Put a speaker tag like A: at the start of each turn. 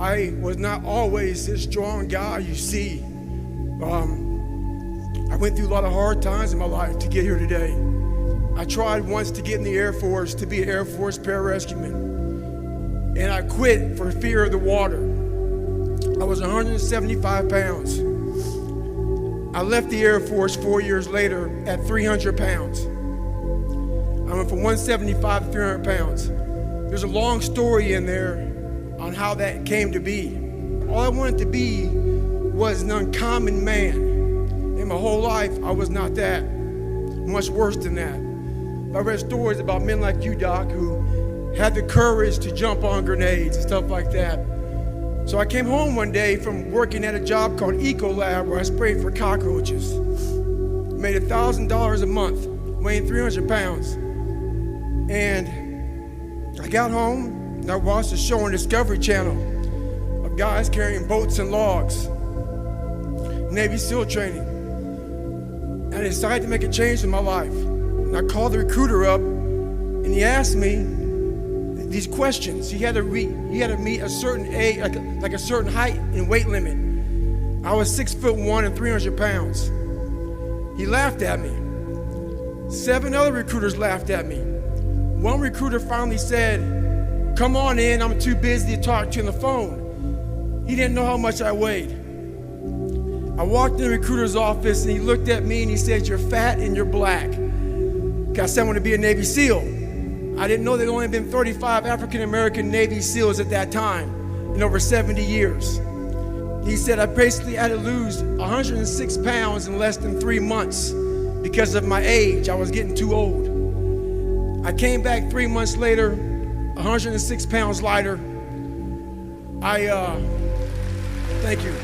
A: I was not always this strong guy you see. I went through a lot of hard times in my life to get here today. I tried once to get in the Air Force, to be an Air Force pararescueman, and I quit for fear of the water. I was 175 pounds. I left the Air Force 4 years later at 300 pounds. I went from 175 to 300 pounds. There's a long story in there on how that came to be. All I wanted to be was an uncommon man. In my whole life, I was not that. Much worse than that. I read stories about men like you, Doc, who had the courage to jump on grenades and stuff like that. So I came home one day from working at a job called Ecolab where I sprayed for cockroaches. Made $1,000 a month, weighing 300 pounds. And I got home and I watched a show on Discovery Channel of guys carrying boats and logs, Navy SEAL training. And I decided to make a change in my life. And I called the recruiter up and he asked me these questions. He had to meet a certain age, like a certain height and weight limit. I was 6'1" and 300 pounds. He laughed at me. 7 other recruiters laughed at me. One recruiter finally said, "Come on in, I'm too busy to talk to you on the phone." He didn't know how much I weighed. I walked in the recruiter's office and he looked at me and he said, "You're fat and you're black." I said I want to be a Navy SEAL. I didn't know there had only been 35 African-American Navy SEALs at that time in over 70 years. He said I basically had to lose 106 pounds in less than 3 months because of my age. I was getting too old. I came back 3 months later, 106 pounds lighter. Thank you.